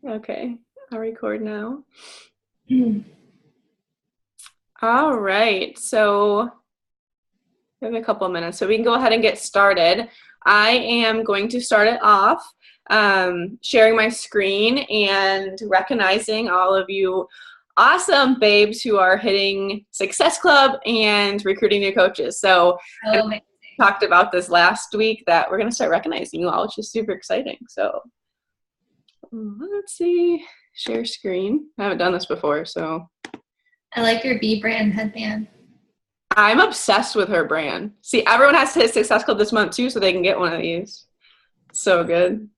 Okay, I'll record now. Mm. All right, so we have a couple of minutes, so we can go ahead and get started. I am going to start it off sharing my screen and recognizing all of you awesome babes who are hitting Success Club and recruiting new coaches. So I Oh, talked about this last week that we're going to start recognizing you all, which is super exciting. So let's see, share screen. I haven't done this before, so. I like your B brand headband. I'm obsessed with her brand. See, everyone has to hit Success Club this month too, so they can get one of these. So good.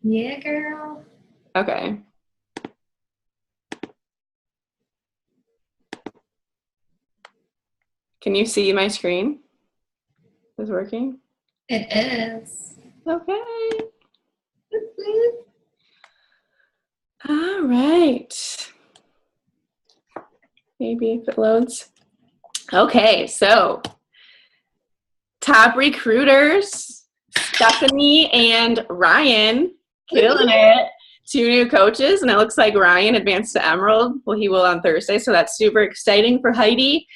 Yeah, girl. Okay. Can you see my screen? Is it working? It is. Okay. All right. Maybe if it loads. Okay, so top recruiters, Stephanie and Ryan, killing it. 2 new coaches, and it looks like Ryan advanced to Emerald. Well, he will on Thursday, so that's super exciting for Heidi.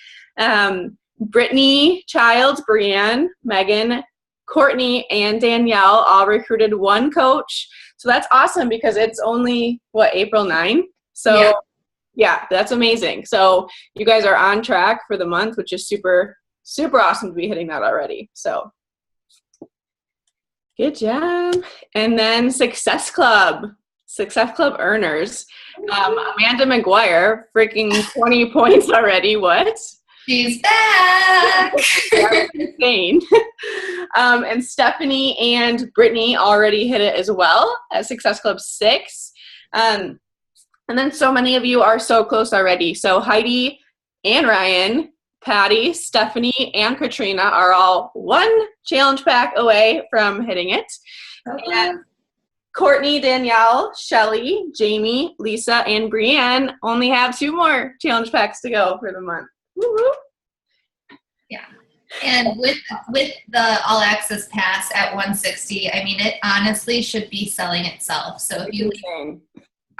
Brittany, Childs, Brianne, Megan, Courtney, and Danielle all recruited 1 coach. So that's awesome because it's only, April 9? So yeah, that's amazing. So you guys are on track for the month, which is super, super awesome to be hitting that already. So good job. And then Success Club earners. Amanda McGuire, freaking 20 points already. What? She's back. That's insane. And Stephanie and Brittany already hit it as well at Success Club 6. And then so many of you are so close already. So Heidi and Ryan, Patty, Stephanie, and Katrina are all 1 challenge pack away from hitting it. And Courtney, Danielle, Shelly, Jamie, Lisa, and Brianne only have 2 more challenge packs to go for the month. Woo-hoo. Yeah. And with the All Access Pass at 160, I mean, it honestly should be selling itself. So if you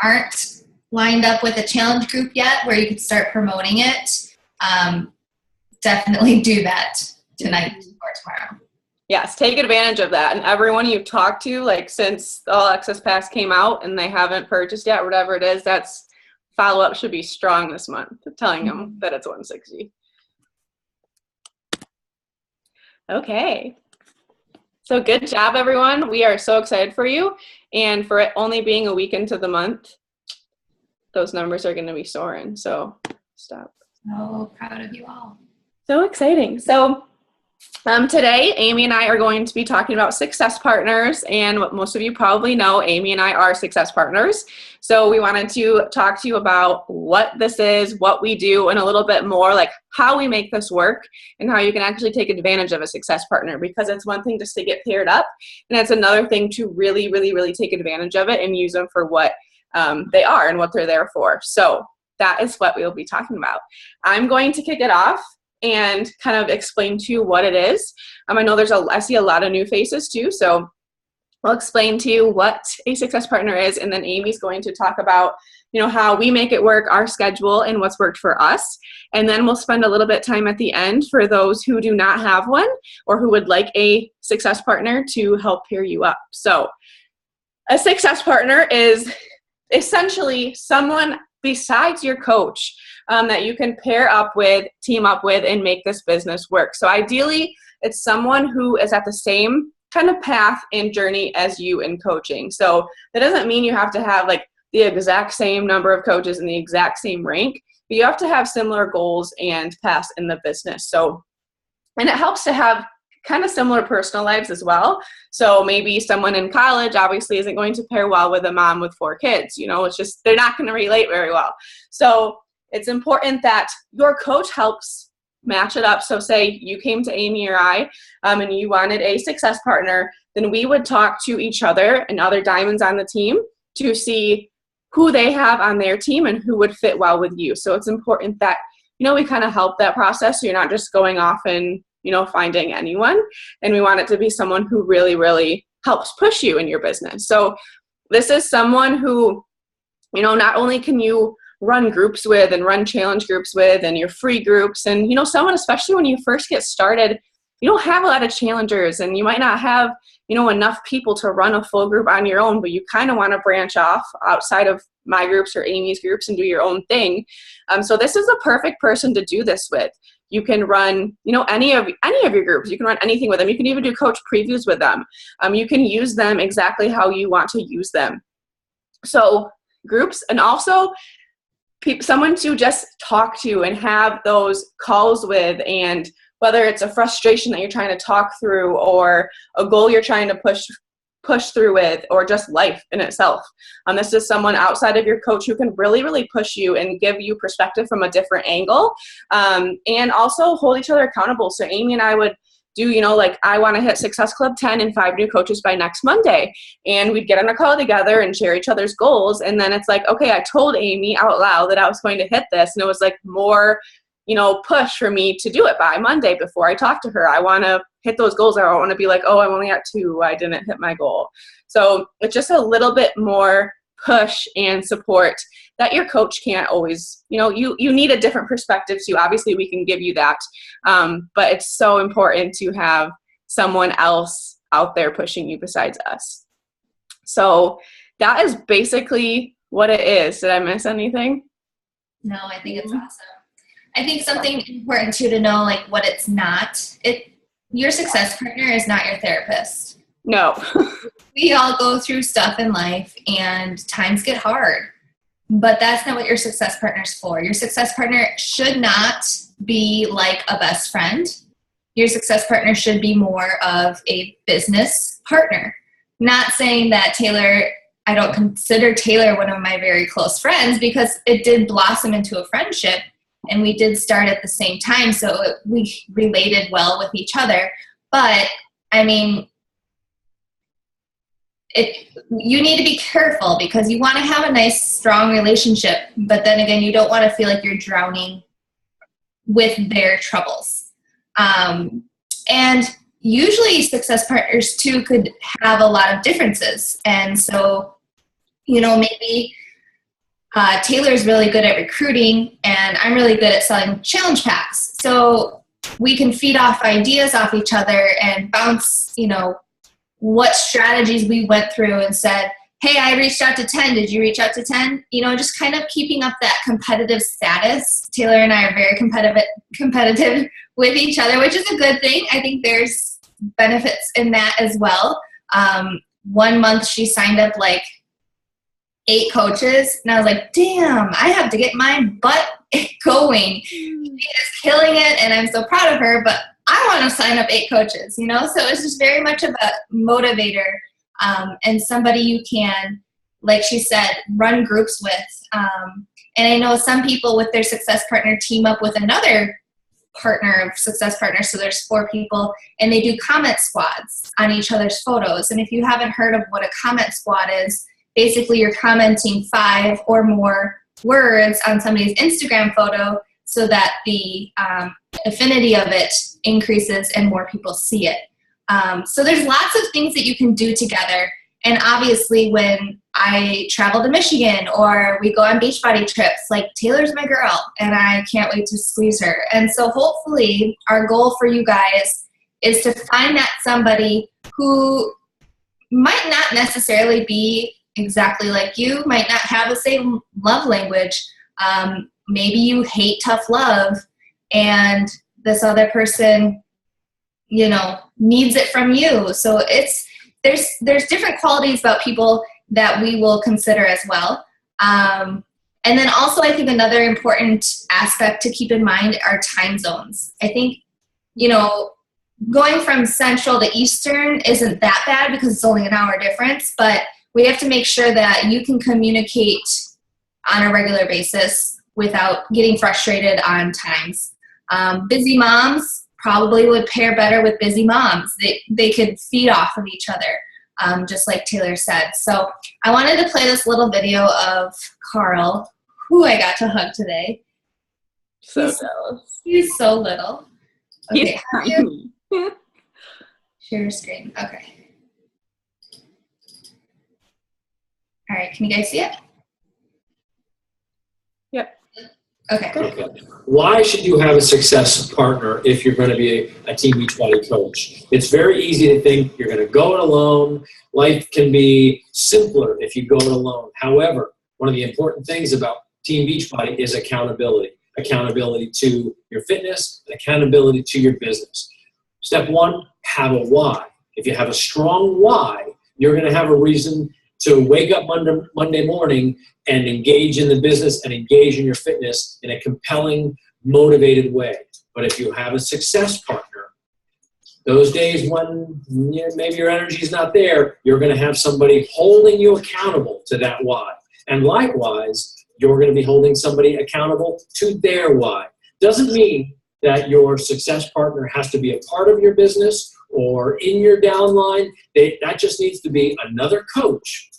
aren't lined up with a challenge group yet where you could start promoting it, definitely do that tonight or tomorrow. Yes, take advantage of that. And everyone you've talked to, like since the All Access Pass came out and they haven't purchased yet, whatever it is, that's follow-up should be strong this month, telling them that it's 160. Okay. So good job, everyone. We are so excited for you. And for it only being a week into the month, those numbers are going to be soaring. So stop. So proud of you all. So exciting. So today, Amy and I are going to be talking about Success Partners, and what most of you probably know, Amy and I are Success Partners. So we wanted to talk to you about what this is, what we do, and a little bit more like how we make this work and how you can actually take advantage of a Success Partner, because it's one thing just to get paired up, and it's another thing to really, really, really take advantage of it and use them for what they are and what they're there for. So that is what we will be talking about. I'm going to kick it off and kind of explain to you what it is. I know I see a lot of new faces too, so I'll explain to you what a Success Partner is, and then Amy's going to talk about, how we make it work, our schedule, and what's worked for us. And then we'll spend a little bit of time at the end for those who do not have one or who would like a Success Partner to help pair you up. So a Success Partner is essentially someone besides your coach that you can pair up with, team up with, and make this business work. So ideally, it's someone who is at the same kind of path and journey as you in coaching. So that doesn't mean you have to have like the exact same number of coaches in the exact same rank, but you have to have similar goals and paths in the business. So, and it helps to have kind of similar personal lives as well. So maybe someone in college obviously isn't going to pair well with a mom with 4 kids. It's just, they're not going to relate very well. So it's important that your coach helps match it up. So say you came to Amy or I and you wanted a Success Partner, then we would talk to each other and other diamonds on the team to see who they have on their team and who would fit well with you. So it's important that, we kind of help that process so you're not just going off and, finding anyone. And we want it to be someone who really, really helps push you in your business. So this is someone who not only can you run groups with and run challenge groups with and your free groups, and, someone, especially when you first get started, you don't have a lot of challengers and you might not have, enough people to run a full group on your own, but you kind of want to branch off outside of my groups or Amy's groups and do your own thing. So this is a perfect person to do this with. You can run, any of your groups. You can run anything with them. You can even do coach previews with them. You can use them exactly how you want to use them. So groups, and also someone to just talk to and have those calls with, and whether it's a frustration that you're trying to talk through or a goal you're trying to push through with, or just life in itself. This is someone outside of your coach who can really, really push you and give you perspective from a different angle, and also hold each other accountable. So Amy and I would do, I want to hit Success Club 10 and 5 new coaches by next Monday. And we'd get on a call together and share each other's goals. And then it's like, okay, I told Amy out loud that I was going to hit this. And it was like more, push for me to do it by Monday before I talk to her. I want to hit those goals. I don't want to be like, oh, I'm only at 2. I didn't hit my goal. So it's just a little bit more push and support that your coach can't always, you need a different perspective. So obviously we can give you that. But it's so important to have someone else out there pushing you besides us. So that is basically what it is. Did I miss anything? No, I think it's awesome. I think something important too to know, like what it's not. Your success partner is not your therapist. No. We all go through stuff in life and times get hard, but that's not what your success partner's for. Your success partner should not be like a best friend. Your success partner should be more of a business partner. Not saying that I don't consider Taylor one of my very close friends, because it did blossom into a friendship. And we did start at the same time, so we related well with each other. But, I mean, you need to be careful, because you want to have a nice, strong relationship. But then again, you don't want to feel like you're drowning with their troubles. And usually success partners, too, could have a lot of differences. And so, maybe Taylor's really good at recruiting, and I'm really good at selling challenge packs. So we can feed off ideas off each other and bounce, what strategies we went through and said, hey, I reached out to 10. Did you reach out to 10? Just kind of keeping up that competitive status. Taylor and I are very competitive with each other, which is a good thing. I think there's benefits in that as well. 1 month she signed up like 8 coaches, and I was like, damn, I have to get my butt going. She is killing it, and I'm so proud of her, but I want to sign up 8 coaches, So it's just very much of a motivator, and somebody you can, like she said, run groups with. And I know some people with their success partner team up with another partner of success partners, so there's 4 people, and they do comment squads on each other's photos. And if you haven't heard of what a comment squad is, basically you're commenting 5 or more words on somebody's Instagram photo so that the affinity of it increases and more people see it. So there's lots of things that you can do together. And obviously when I travel to Michigan or we go on Beachbody trips, like Taylor's my girl and I can't wait to squeeze her. And so hopefully our goal for you guys is to find that somebody who might not necessarily be exactly like you, might not have the same love language. Maybe you hate tough love and this other person, needs it from you. So there's different qualities about people that we will consider as well. And then also I think another important aspect to keep in mind are time zones. I think, going from Central to Eastern isn't that bad because it's only an hour difference, but we have to make sure that you can communicate on a regular basis without getting frustrated on times. Busy moms probably would pair better with busy moms. They could feed off of each other, just like Taylor said. So I wanted to play this little video of Carl, who I got to hug today. So jealous. He's so little. Okay, He's tiny. Share your screen. Okay. All right, can you guys see it? Okay. Okay. Why should you have a success partner if you're going to be a Team Beachbody coach? It's very easy to think you're going to go it alone. Life can be simpler if you go it alone. However, one of the important things about Team Beachbody is accountability. Accountability to your fitness, and accountability to your business. Step one, have a why. If you have a strong why, you're going to have a reason to wake up Monday morning and engage in the business and engage in your fitness in a compelling, motivated way. But if you have a success partner, those days when maybe your energy is not there, you're going to have somebody holding you accountable to that why. And likewise, you're going to be holding somebody accountable to their why. Doesn't mean that your success partner has to be a part of your business or in your downline. That just needs to be another coach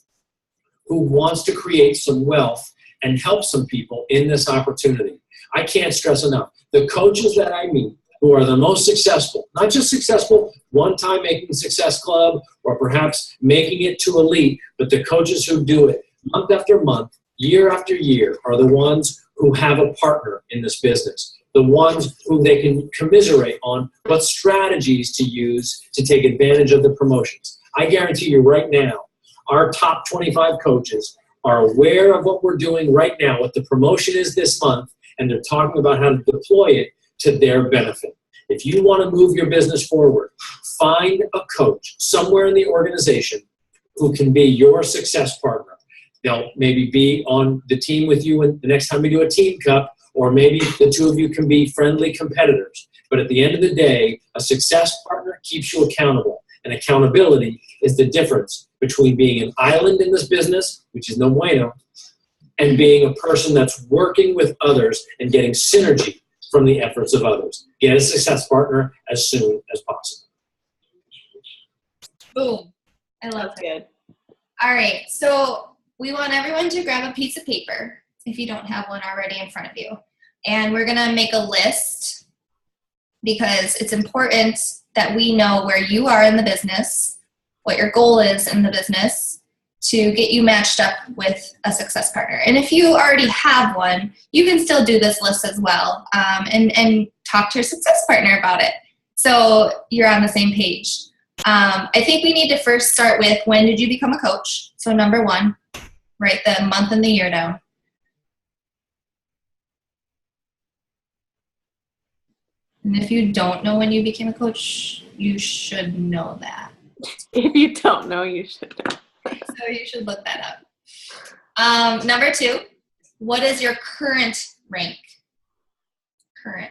who wants to create some wealth and help some people in this opportunity. I can't stress enough. The coaches that I meet who are the most successful, not just successful one time making Success Club or perhaps making it to elite, but the coaches who do it month after month, year after year are the ones who have a partner in this business, the ones who they can commiserate on what strategies to use to take advantage of the promotions. I guarantee you right now, our top 25 coaches are aware of what we're doing right now, what the promotion is this month, and they're talking about how to deploy it to their benefit. If you want to move your business forward, find a coach somewhere in the organization who can be your success partner. They'll maybe be on the team with you the next time we do a team cup, or maybe the two of you can be friendly competitors. But at the end of the day, a success partner keeps you accountable. And accountability is the difference between being an island in this business, which is no bueno, and being a person that's working with others and getting synergy from the efforts of others. Get a success partner as soon as possible. Boom. I love That's it. good. All right. So we want everyone to grab a piece of paper if you don't have one already in front of you. And we're going to make a list because it's important that we know where you are in the business, what your goal is in the business, to get you matched up with a success partner. And if you already have one, you can still do this list as well, and talk to your success partner about it so you're on the same page. I think we need to first start with, when did you become a coach? So number one, write the month and the year down. And if you don't know when you became a coach, you should know that. If you don't know, you should know. So you should look that up. Number two, what is your current rank? Current.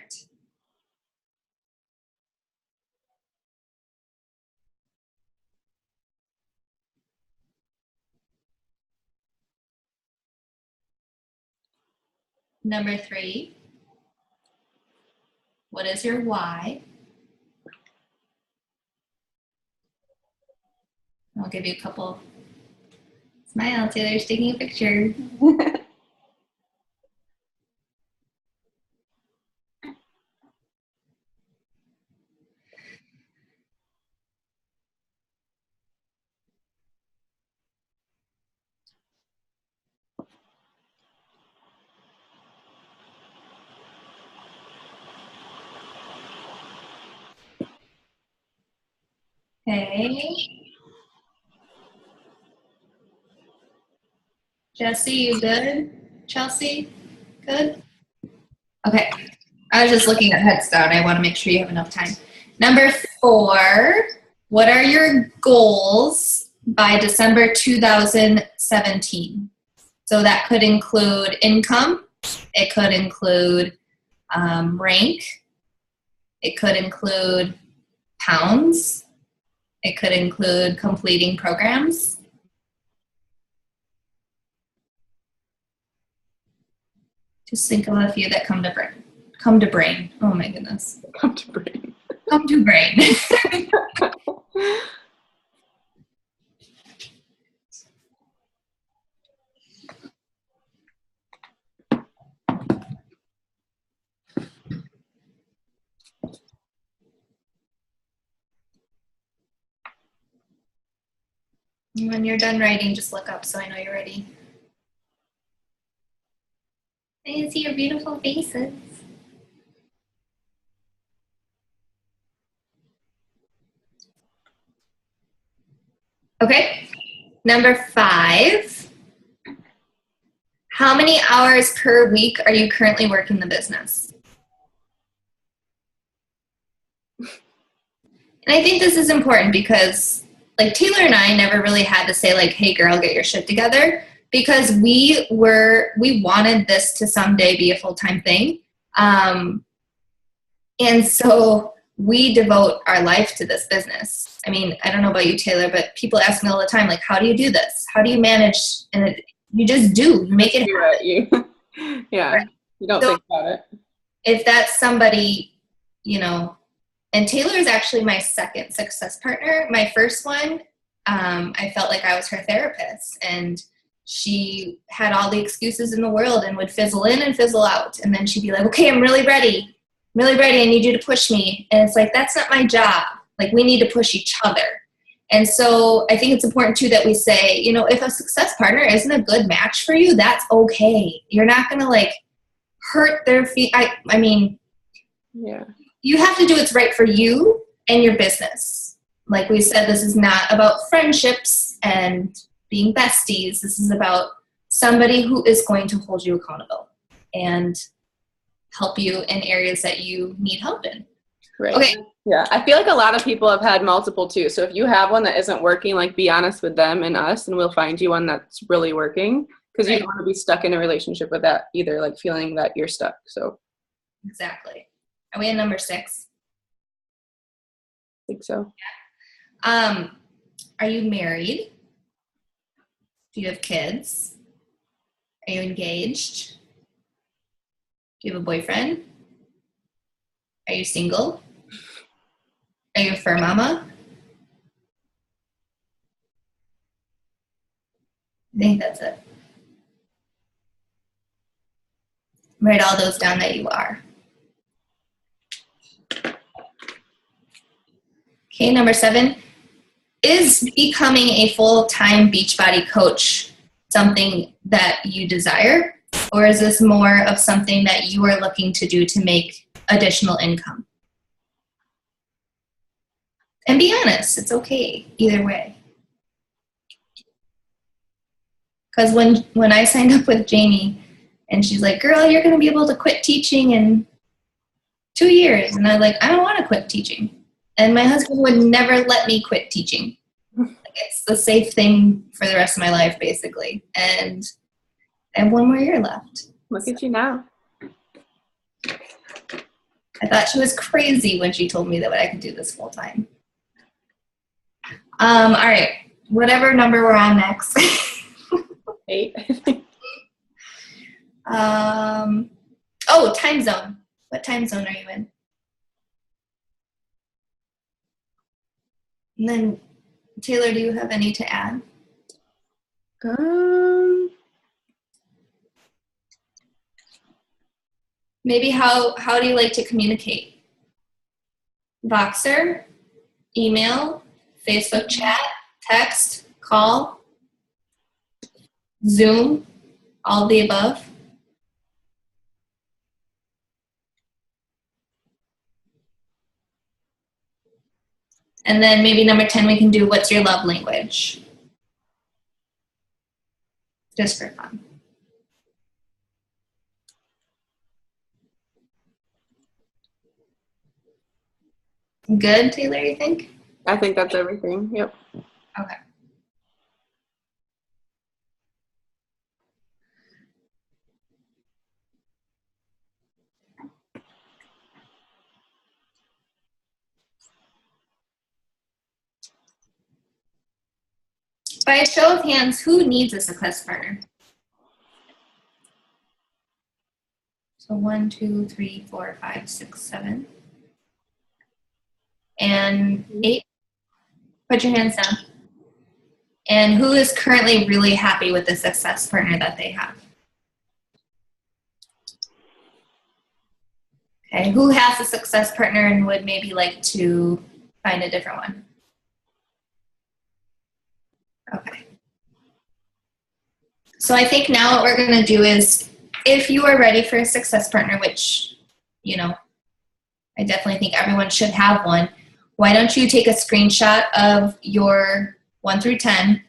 Number three, what is your why? I'll give you a couple. Smile, Taylor's taking a picture. Okay. Jesse, you good? Chelsea, good? Okay. I was just looking at Headstone. I want to make sure you have enough time. Number four, what are your goals by December 2017? So that could include income. It could include rank. It could include pounds. It could include completing programs. Just think of a few that come to brain. Come to brain. Oh my goodness. Come to brain. Come to brain. When you're done writing, just look up so I know you're ready. I can see your beautiful faces. Okay, number 5. How many hours per week are you currently working the business? And I think this is important because like Taylor and I never really had to say like, hey girl, get your shit together, because we wanted this to someday be a full-time thing. And so we devote our life to this business. I mean, I don't know about you, Taylor, but people ask me all the time, like, how do you do this? How do you manage? And you just do. You make it happen. Yeah. Right. You don't So, think about it. if that's somebody, you know, and Taylor is actually my second success partner. My first one, I felt like I was her therapist, and she had all the excuses in the world and would fizzle in and fizzle out. And then she'd be like, okay, I'm really ready. I need you to push me. And it's like, that's not my job. Like, we need to push each other. And so I think it's important too that we say, you know, if a success partner isn't a good match for you, that's okay. You're not going to like hurt their feet. I mean, yeah, you have to do what's right for you and your business. Like we said, this is not about friendships and being besties. This is about somebody who is going to hold you accountable and help you in areas that you need help in. right. Okay. Yeah, I feel like a lot of people have had multiple too. So if you have one that isn't working, like be honest with them and us, and we'll find you one that's really working, because you don't want to be stuck in a relationship with that either, like feeling that you're stuck. So Exactly. Are we at number 6? I think so. Are you married? Do you have kids? Are you engaged? Do you have a boyfriend? Are you single? Are you a fur mama? I think that's it. Write all those down that you are. Okay, number 7. Is becoming a full-time Beachbody coach something that you desire? Or is this more of something that you are looking to do to make additional income? And be honest, it's okay either way. Because when I signed up with Jamie, and she's like, girl, you're going to be able to quit teaching in 2 years. And I'm like, I don't want to quit teaching. And my husband would never let me quit teaching. Like, it's the safe thing for the rest of my life, basically. And I have 1 more year left. Look at you now. I thought she was crazy when she told me that I could do this full time. All right, whatever number we're on next. 8. Oh, time zone. What time zone are you in? And then, Taylor, do you have any to add? Maybe how do you like to communicate? Voxer, email, Facebook chat, text, call, Zoom, all of the above? And then maybe number 10, we can do what's your love language? Just for fun. Good, Taylor, you think? I think that's everything. Yep. Okay. By a show of hands, who needs a success partner? So 1, 2, 3, 4, 5, 6, 7. And 8. Put your hands down. And who is currently really happy with the success partner that they have? Okay, who has a success partner and would maybe like to find a different one? Okay. So I think now what we're going to do is if you are ready for a success partner, which, you know, I definitely think everyone should have one, why don't you take a screenshot of your 1 through 10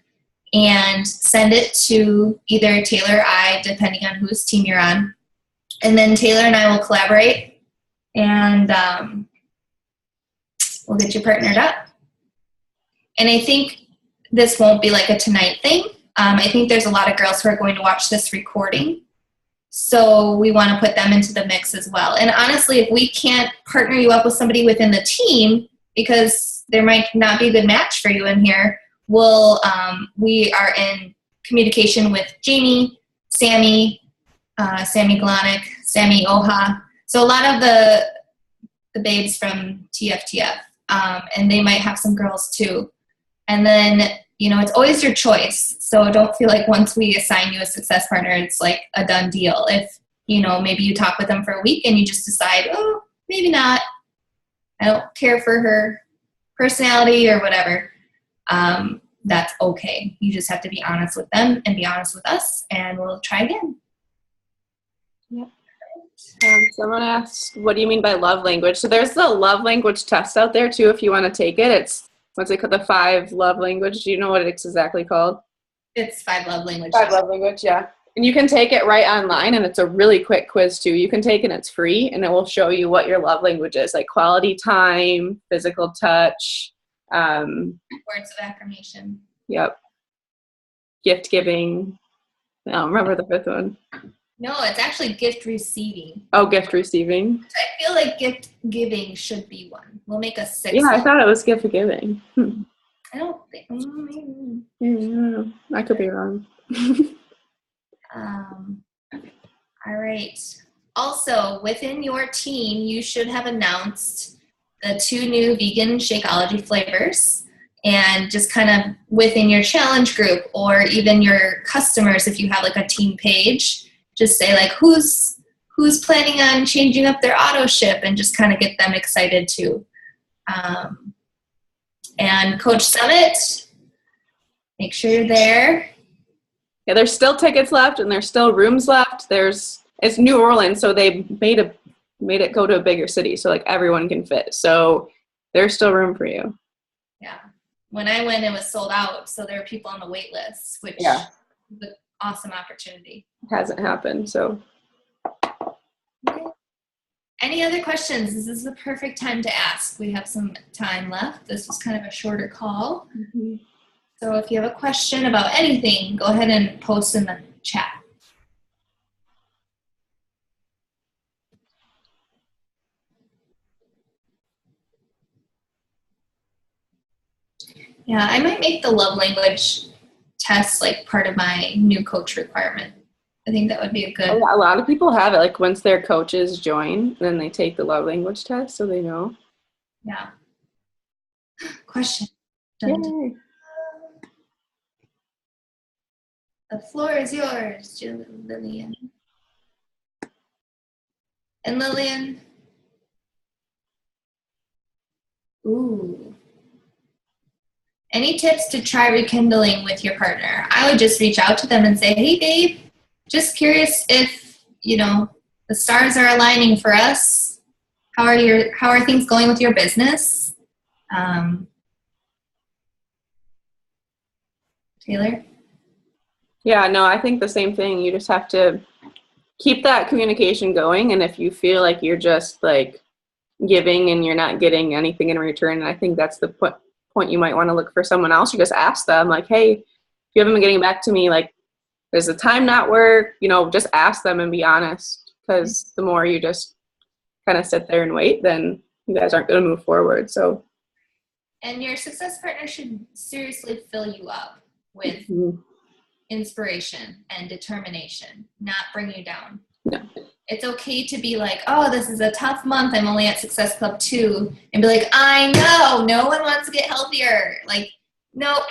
and send it to either Taylor or I, depending on whose team you're on. And then Taylor and I will collaborate, and we'll get you partnered up. And I think this won't be like a tonight thing. I think there's a lot of girls who are going to watch this recording. So we want to put them into the mix as well. And honestly, if we can't partner you up with somebody within the team, because there might not be a good match for you in here, we are in communication with Jamie, Sammy Glonick, Sammy Oha. So a lot of the babes from TFTF, and they might have some girls too. And then, you know, it's always your choice. So don't feel like once we assign you a success partner, it's like a done deal. If, you know, maybe you talk with them for a week and you just decide, oh, maybe not, I don't care for her personality or whatever, that's okay. You just have to be honest with them and be honest with us, and we'll try again. Yep. Someone asked, what do you mean by love language? So there's the love language test out there too if you want to take it. It's, what's it called? The 5 love language. Do you know what it's exactly called? It's 5 love language. 5 love language, yeah. And you can take it right online, and it's a really quick quiz too. You can take it and it's free, and it will show you what your love language is, like quality time, physical touch. Words of affirmation. Yep. Gift giving. I don't remember the 5th one. No, it's actually gift receiving. Oh, gift receiving. I feel like gift giving should be one. We'll make a 6. Yeah, I thought it was gift giving. I don't think. I could be wrong. All right. Also, within your team, you should have announced the 2 new vegan Shakeology flavors, and just kind of within your challenge group or even your customers, if you have like a team page, just say like who's planning on changing up their auto ship, and just kind of get them excited too. And Coach Summit, make sure you're there. Yeah, there's still tickets left, and there's still rooms left. It's New Orleans, so they made it go to a bigger city, so like everyone can fit. So there's still room for you. Yeah. When I went, it was sold out, so there were people on the wait list, which is an awesome opportunity. It hasn't happened, so. Okay. Any other questions? This is the perfect time to ask. We have some time left. This was kind of a shorter call. Mm-hmm. So if you have a question about anything, go ahead and post in the chat. Yeah, I might make the love language test like part of my new coach requirement. I think that would be a good. Oh, yeah, a lot of people have it. Like once their coaches join, then they take the love language test, so they know. Yeah. Question. Dun, dun. The floor is yours, Lillian. And Lillian. Ooh. Any tips to try rekindling with your partner? I would just reach out to them and say, hey, babe, just curious if, you know, the stars are aligning for us. How are things going with your business? Taylor? Yeah, no, I think the same thing. You just have to keep that communication going, and if you feel like you're just like giving and you're not getting anything in return, I think that's the point you might want to look for someone else. You just ask them like, hey, if you haven't been getting back to me, like, does the time not work? You know, just ask them and be honest, because the more you just kind of sit there and wait, then you guys aren't going to move forward. So, and your success partner should seriously fill you up with inspiration and determination, not bring you down. No. It's okay to be like, oh, this is a tough month, I'm only at Success Club 2, and be like, I know, no one wants to get healthier. Like, nope,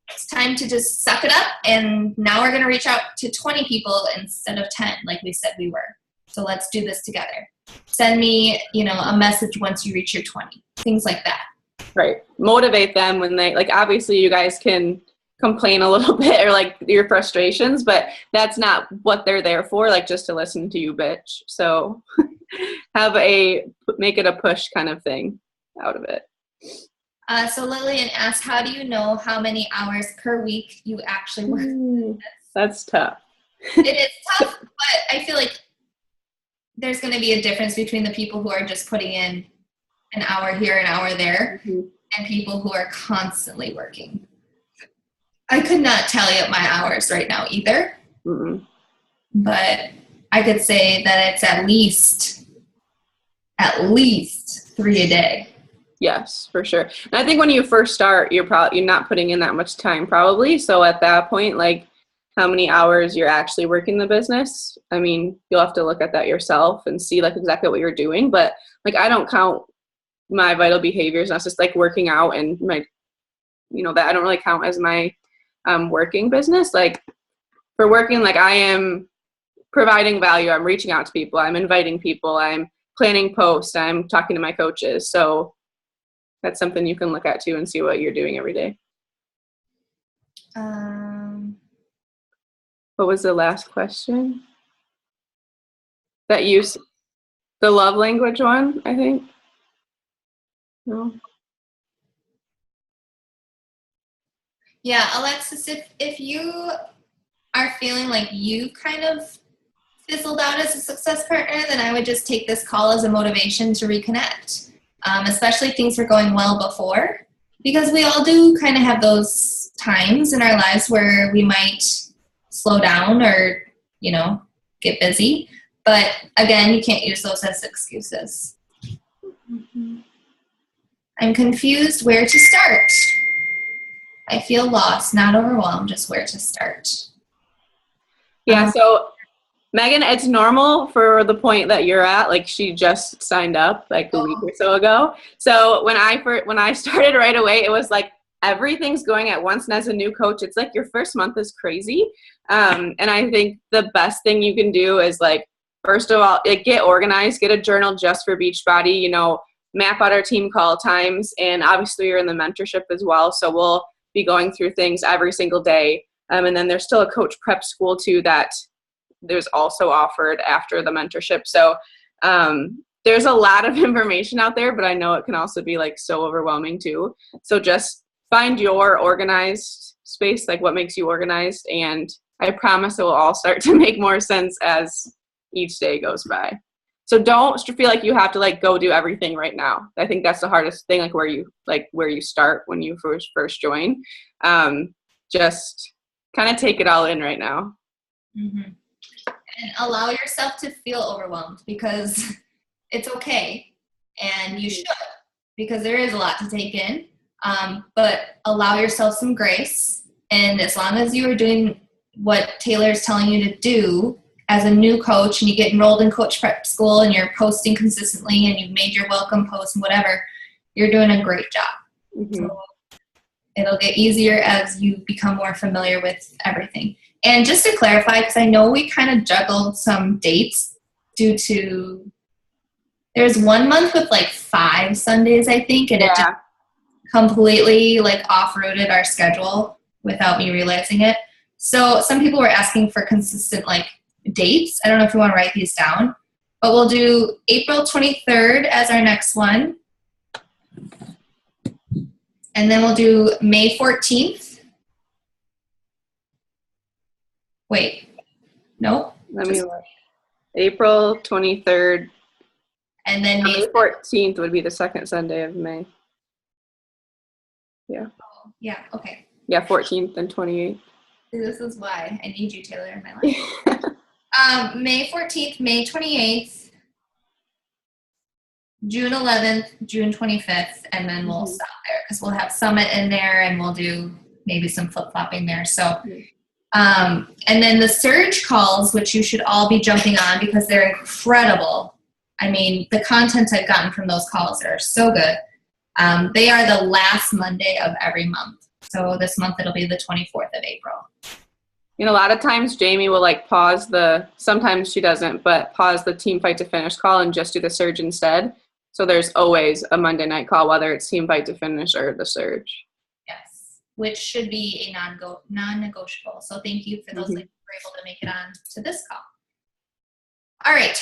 it's time to just suck it up, and now we're going to reach out to 20 people instead of 10, like we said we were. So let's do this together. Send me, you know, a message once you reach your 20, things like that. Right. Motivate them when they, like, obviously you guys can complain a little bit or like your frustrations, but that's not what they're there for, like just to listen to you bitch. So make it a push kind of thing out of it. So Lillian asked, how do you know how many hours per week you actually work? That's tough. It is tough, but I feel like there's going to be a difference between the people who are just putting in an hour here, an hour there, and people who are constantly working. I could not tally up my hours right now either, but I could say that it's at least 3 a day. Yes, for sure. And I think when you first start, you're not putting in that much time probably. So at that point, like how many hours you're actually working the business, I mean, you'll have to look at that yourself and see like exactly what you're doing. But like I don't count my vital behaviors. That's just like working out and my, that I don't really count as my working business. Like for working, like I am providing value. I'm reaching out to people. I'm inviting people. I'm planning posts. I'm talking to my coaches. So that's something you can look at too and see what you're doing every day. What was the last question? The love language one, I think. No. Yeah, Alexis, if you are feeling like you kind of fizzled out as a success partner, then I would just take this call as a motivation to reconnect. Especially if things were going well before, because we all do kind of have those times in our lives where we might slow down or, get busy. But again, you can't use those as excuses. I'm confused where to start. I feel lost, not overwhelmed, just where to start. Yeah, so Megan, it's normal for the point that you're at. Like she just signed up like a week or so ago. So when I started right away, it was like everything's going at once. And as a new coach, it's like your first month is crazy. And I think the best thing you can do is like, first of all, get organized, get a journal just for Beachbody, map out our team call times. And obviously you're in the mentorship as well. So we'll be going through things every single day. And then there's still a coach prep school too that there's also offered after the mentorship. So there's a lot of information out there, but I know it can also be like so overwhelming too. So just find your organized space, like what makes you organized. And I promise it will all start to make more sense as each day goes by. So don't feel like you have to like go do everything right now. I think that's the hardest thing, like where you start when you first join. Just kind of take it all in right now. Mm-hmm. And allow yourself to feel overwhelmed, because it's okay, and you should, because there is a lot to take in. But allow yourself some grace, and as long as you are doing what Taylor is telling you to do as a new coach, and you get enrolled in coach prep school, and you're posting consistently, and you've made your welcome post and whatever, you're doing a great job. Mm-hmm. So it'll get easier as you become more familiar with everything. And just to clarify, because I know we kind of juggled some dates due to, there's 1 month with like 5 Sundays, I think, and it just completely like off-roaded our schedule without me realizing it. So some people were asking for consistent like dates. I don't know if you want to write these down, but we'll do April 23rd as our next one. And then we'll do May 14th. Wait, nope. Let me look. April 23rd. And then May 14th would be the second Sunday of May. Yeah. Oh, yeah, okay. Yeah, 14th and 28th. This is why I need you, Taylor, in my life. May 14th, May 28th, June 11th, June 25th, and then we'll stop there because we'll have Summit in there and we'll do maybe some flip-flopping there. So, and then the surge calls, which you should all be jumping on because they're incredible. I mean, the content I've gotten from those calls are so good. They are the last Monday of every month. So this month it'll be the 24th of April. You know, a lot of times Jamie will like sometimes she doesn't, but pause the team fight to finish call and just do the surge instead. So there's always a Monday night call, whether it's team fight to finish or the surge. Yes. which should be a non-negotiable. So thank you for those that were able to make it on to this call. All right.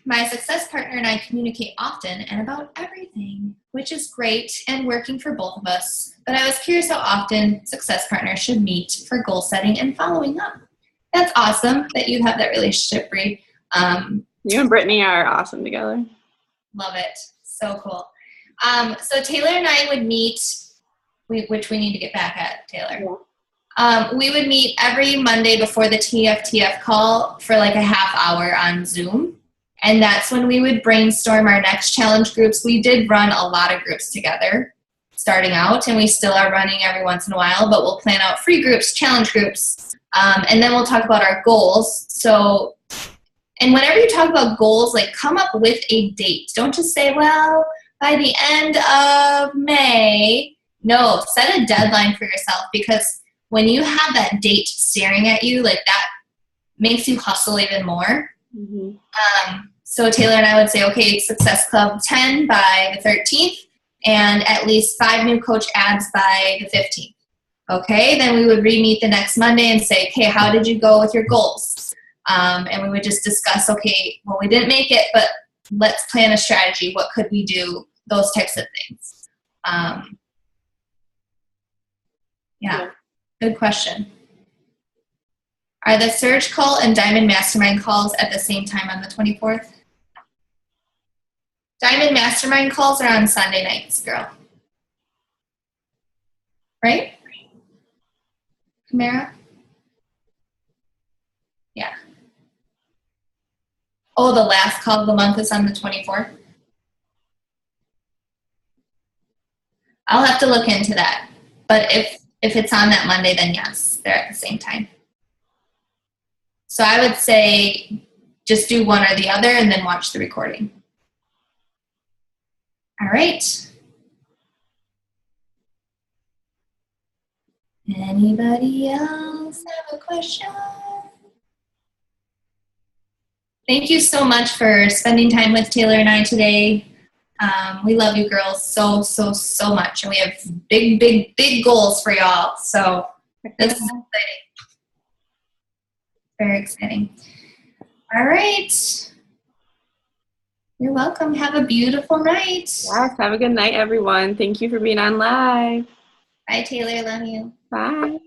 My success partner and I communicate often and about everything, which is great and working for both of us. But I was curious how often success partners should meet for goal setting and following up. That's awesome that you have that relationship, Bree. You and Brittany are awesome together. Love it. So cool. So Taylor and I would meet, which we need to get back at, Taylor. We would meet every Monday before the TFTF call for like a half hour on Zoom. And that's when we would brainstorm our next challenge groups. We did run a lot of groups together starting out, and we still are running every once in a while, but we'll plan out free groups, challenge groups, and then we'll talk about our goals. So, and whenever you talk about goals, like come up with a date. Don't just say, well, by the end of May. No, set a deadline for yourself, because when you have that date staring at you, like that makes you hustle even more. So Taylor and I would say, okay, Success Club 10 by the 13th, and at least 5 new coach ads by the 15th. Okay, then we would re-meet the next Monday and say, okay, how did you go with your goals? And we would just discuss, okay, well, we didn't make it, but let's plan a strategy. What could we do? Those types of things. Yeah, good question. Are the Surge call and Diamond Mastermind calls at the same time on the 24th? Diamond Mastermind calls are on Sunday nights, girl. Right? Camara? Yeah. Oh, the last call of the month is on the 24th? I'll have to look into that. But if it's on that Monday, then yes, they're at the same time. So I would say just do one or the other and then watch the recording. All right. Anybody else have a question? Thank you so much for spending time with Taylor and I today. We love you girls so, so, so much. And we have big, big, big goals for y'all. So this is exciting. Very exciting. All right. You're welcome. Have a beautiful night. Yes, have a good night, everyone. Thank you for being on live. Bye, Taylor. Love you. Bye.